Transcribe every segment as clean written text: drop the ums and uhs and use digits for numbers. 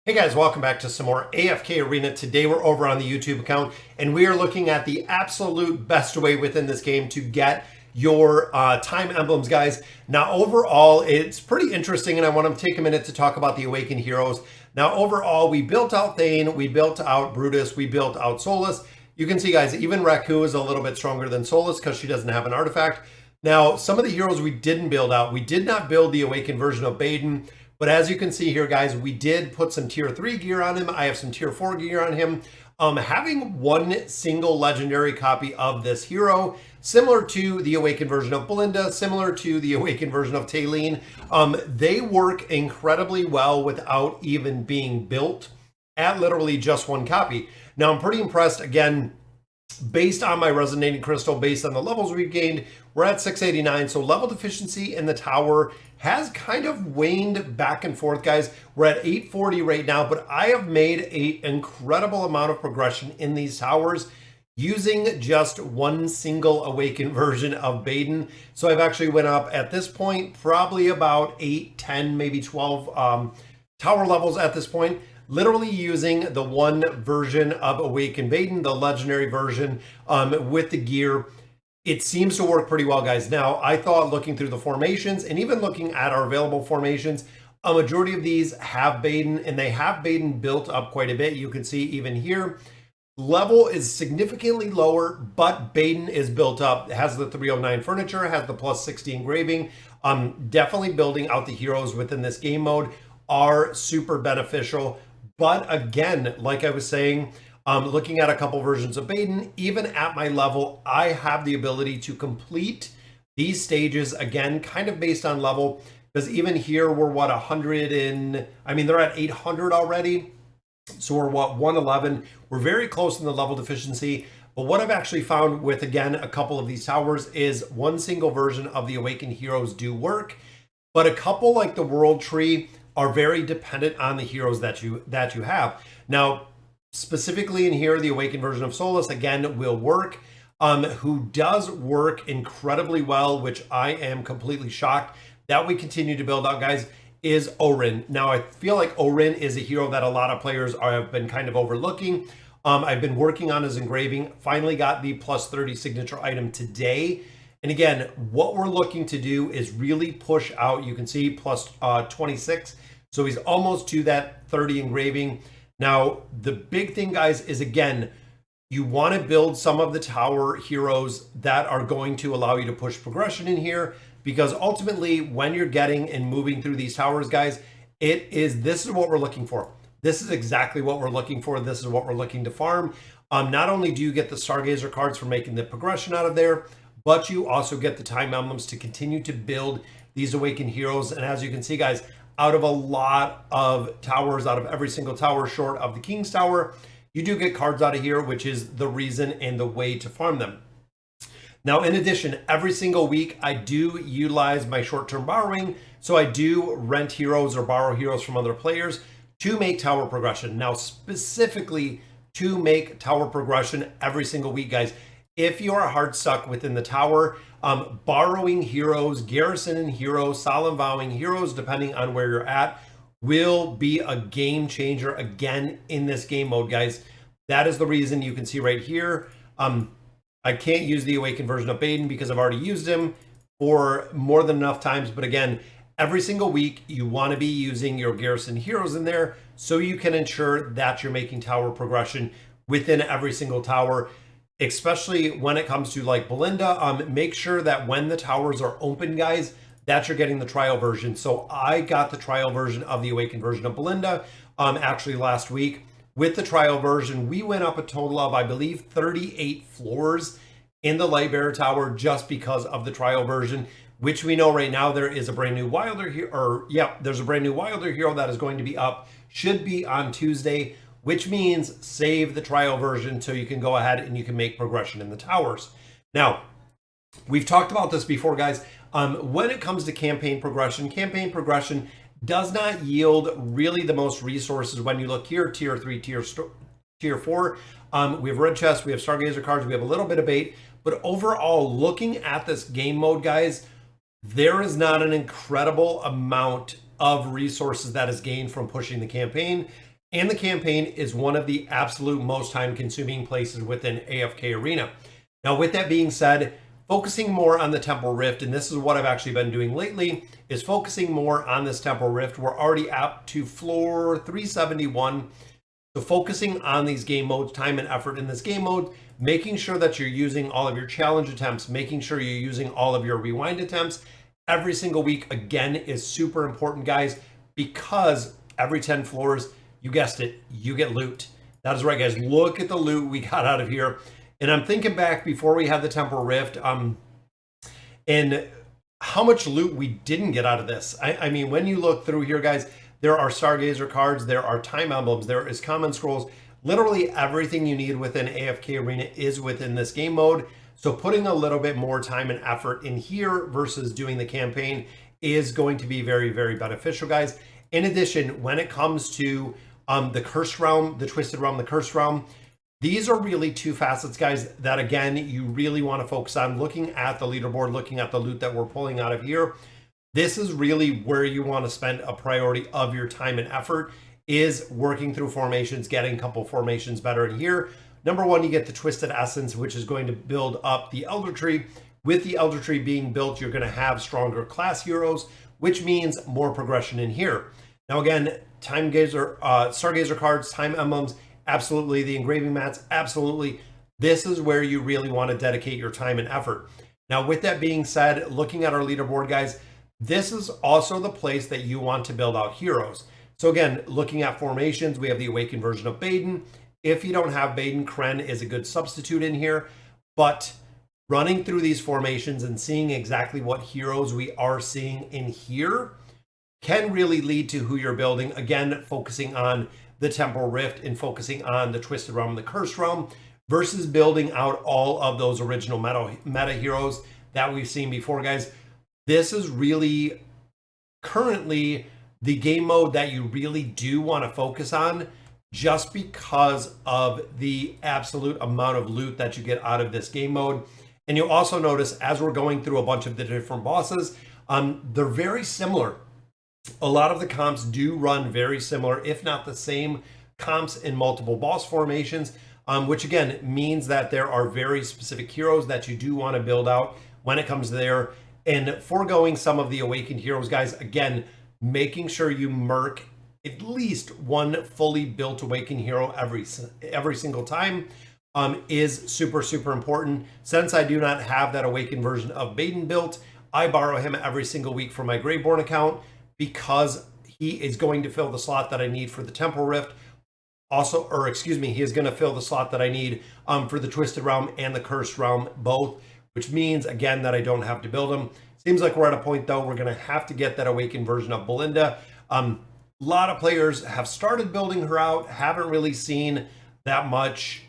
Hey guys, welcome back to some more AFK Arena. Today we're over on the YouTube account and we are looking at the absolute best way within this game to get your time emblems, guys. Now overall, it's pretty interesting and I want to take a minute to talk about the Awakened Heroes. Now overall, we built out Thane, we built out Brutus, we built out Solus. You can see, guys, even Raku is a little bit stronger than Solus because she doesn't have an artifact. Now, some of the heroes we didn't build out, we did not build the Awakened version of Baden. But as you can see here, guys, we did put some tier 3 gear on him. I have some tier 4 gear on him. Having one single legendary copy of this hero, similar to the Awakened version of Belinda, similar to the Awakened version of Taylene, they work incredibly well without even being built at literally just one copy. Now, I'm pretty impressed, again, based on my resonating crystal, based on the levels we've gained, we're at 689. So level deficiency in the tower has kind of waned back and forth, guys. We're at 840 right now, but I have made an incredible amount of progression in these towers using just one single Awakened version of Baden. So I've actually went up at this point, probably about 8, 10, maybe 12 tower levels at this point, literally using the one version of Awakened Baden, the legendary version with the gear. It seems to work pretty well, guys. Now, I thought looking through the formations and even looking at our available formations, a majority of these have Baden and they have Baden built up quite a bit. You can see even here, level is significantly lower, but Baden is built up. It has the 309 furniture, has the plus 60 engraving. Definitely building out the heroes within this game mode are super beneficial. But again, like I was saying, looking at a couple versions of Baden, even at my level, I have the ability to complete these stages, again, kind of based on level, because even here we're what, 100 and, I mean, they're at 800 already. So we're what, 111. We're very close in the level deficiency. But what I've actually found with, again, a couple of these towers is one single version of the Awakened Heroes do work, but a couple like the World Tree are very dependent on the heroes that you have. Now, specifically in here, the Awakened version of Solus, again, will work, who does work incredibly well, which I am completely shocked that we continue to build out, guys, is Orin. Now, I feel like Orin is a hero that a lot of players have been kind of overlooking. I've been working on his engraving, finally got the plus 30 signature item today. And again, what we're looking to do is really push out, you can see plus 26. So he's almost to that 30 engraving. Now, the big thing, guys, is again, you want to build some of the tower heroes that are going to allow you to push progression in here, because ultimately when you're getting and moving through these towers, guys, this is what we're looking for. This is exactly what we're looking for. This is what we're looking to farm. Not only do you get the Stargazer cards for making the progression out of there, but you also get the time emblems to continue to build these Awakened heroes. And as you can see, guys, out of a lot of towers, out of every single tower short of the King's Tower, you do get cards out of here, which is the reason and the way to farm them. Now, in addition, every single week, I do utilize my short-term borrowing. So I do rent heroes or borrow heroes from other players to make tower progression. Now, specifically to make tower progression every single week, guys, if you are hard stuck within the tower, borrowing heroes, garrisoning heroes, solemn vowing heroes, depending on where you're at, will be a game changer again in this game mode, guys. That is the reason you can see right here. I can't use the Awakened version of Baden because I've already used him for more than enough times. But again, every single week, you want to be using your garrison heroes in there so you can ensure that you're making tower progression within every single tower. Especially when it comes to like Belinda, make sure that when the towers are open, guys, that you're getting the trial version. So I got the trial version of the Awakened version of Belinda actually last week. With the trial version, we went up a total of, I believe, 38 floors in the Lightbearer Tower just because of the trial version, which we know right now there is a brand new Wilder here, or yeah, there's a brand new Wilder hero that is going to be up, should be on Tuesday, which means save the trial version so you can go ahead and you can make progression in the towers. Now, we've talked about this before, guys. When it comes to campaign progression does not yield really the most resources. When you look here, tier 3, tier 4, we have red chests, we have Stargazer cards, we have a little bit of bait, but overall, looking at this game mode, guys, there is not an incredible amount of resources that is gained from pushing the campaign. and the campaign is one of the absolute most time consuming places within AFK Arena. Now, with that being said, focusing more on the Temporal Rift, and this is what I've actually been doing lately, is focusing more on this Temporal Rift. We're already up to floor 371. So focusing on these game modes, time and effort in this game mode, making sure that you're using all of your challenge attempts, making sure you're using all of your rewind attempts every single week, again, is super important, guys, because every 10 floors, you guessed it, you get loot. That is right, guys. Look at the loot we got out of here. And I'm thinking back before we had the Temporal Rift, and how much loot we didn't get out of this. I mean, when you look through here, guys, there are Stargazer cards, there are time emblems, there is common scrolls. Literally everything you need within AFK Arena is within this game mode. So putting a little bit more time and effort in here versus doing the campaign is going to be very, very beneficial, guys. In addition, when it comes to the Cursed Realm, the Twisted Realm, the Cursed Realm, these are really two facets, guys, that again, you really want to focus on. Looking at the leaderboard, looking at the loot that we're pulling out of here, this is really where you want to spend a priority of your time and effort, is working through formations, getting a couple formations better in here. Number one, you get the Twisted Essence, which is going to build up the Elder Tree. With the Elder Tree being built, you're going to have stronger class heroes, which means more progression in here. Now again, Stargazer cards, time emblems, absolutely. The engraving mats, absolutely. This is where you really want to dedicate your time and effort. Now, with that being said, looking at our leaderboard, guys, this is also the place that you want to build out heroes. So again, looking at formations, we have the Awakened version of Baden. If you don't have Baden, Kren is a good substitute in here. But running through these formations and seeing exactly what heroes we are seeing in here can really lead to who you're building. Again, focusing on the Temporal Rift and focusing on the Twisted Realm and the Cursed Realm versus building out all of those original meta heroes that we've seen before, guys. This is really currently the game mode that you really do want to focus on, just because of the absolute amount of loot that you get out of this game mode. And you'll also notice as we're going through a bunch of the different bosses, they're very similar. A lot of the comps do run very similar, if not the same comps in multiple boss formations, which again means that there are very specific heroes that you do want to build out when it comes there. And foregoing some of the Awakened heroes, guys, again, making sure you merc at least one fully built Awakened hero every single time is super, super important. Since I do not have that Awakened version of Baden built, I borrow him every single week from my Greyborn account because he is going to fill the slot that I need for the Temporal Rift. Also, or excuse me, he is going to fill the slot that I need for the Twisted Realm and the Cursed Realm both, which means, again, that I don't have to build them. Seems like we're at a point, though, we're going to have to get that Awakened version of Belinda. A lot of players have started building her out, haven't really seen that much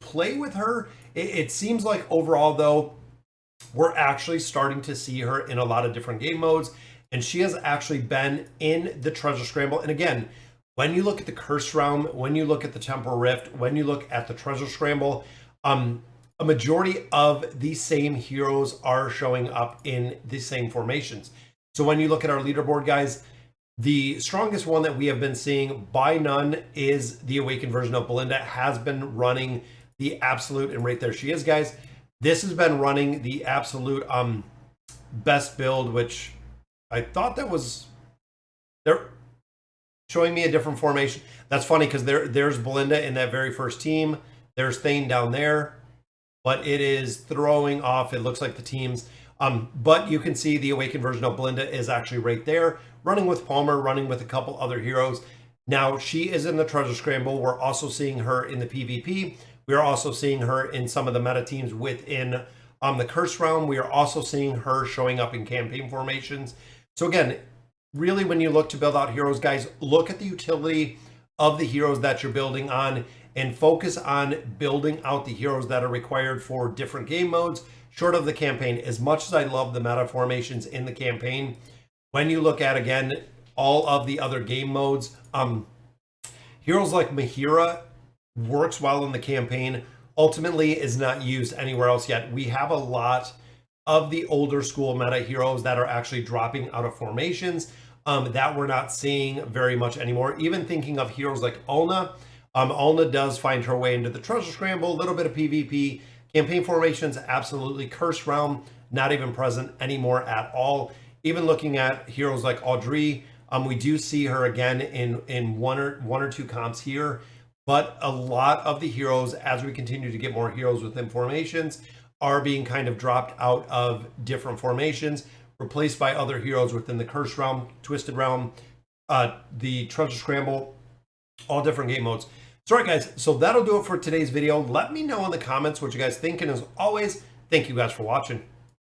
play with her. It seems like overall, though, we're actually starting to see her in a lot of different game modes, and she has actually been in the Treasure Scramble. And again, when you look at the Cursed Realm, when you look at the Temporal Rift, when you look at the Treasure Scramble, a majority of these same heroes are showing up in the same formations. So when you look at our leaderboard, guys, the strongest one that we have been seeing by none is the Awakened version of Belinda. Has been running the absolute, and right there she is, guys. This has been running the absolute best build, which I thought that was, they're showing me a different formation. That's funny because there's Belinda in that very first team. There's Thane down there, but it is throwing off, it looks like the teams. But you can see the Awakened version of Belinda is actually right there, running with Palmer, running with a couple other heroes. Now, she is in the Treasure Scramble. We're also seeing her in the PvP. We are also seeing her in some of the meta teams within the Cursed Realm. We are also seeing her showing up in campaign formations. So again, really when you look to build out heroes, guys, look at the utility of the heroes that you're building on and focus on building out the heroes that are required for different game modes, short of the campaign. As much as I love the meta formations in the campaign, when you look at, again, all of the other game modes, heroes like Mahira works well in the campaign, ultimately is not used anywhere else yet. We have a lot of the older school meta heroes that are actually dropping out of formations. that we're not seeing very much anymore. Even thinking of heroes like Ulna. Ulna does find her way into the Treasure Scramble, a little bit of PvP. Campaign formations, absolutely. Curse Realm, not even present anymore at all. Even looking at heroes like Audrey, we do see her again in one or two comps here. But a lot of the heroes, as we continue to get more heroes within formations, are being kind of dropped out of different formations, replaced by other heroes within the Curse Realm, Twisted Realm, the Treasure Scramble, all different game modes. So, all right, guys, so that'll do it for today's video. Let me know in the comments what you guys think, and as always, thank you guys for watching.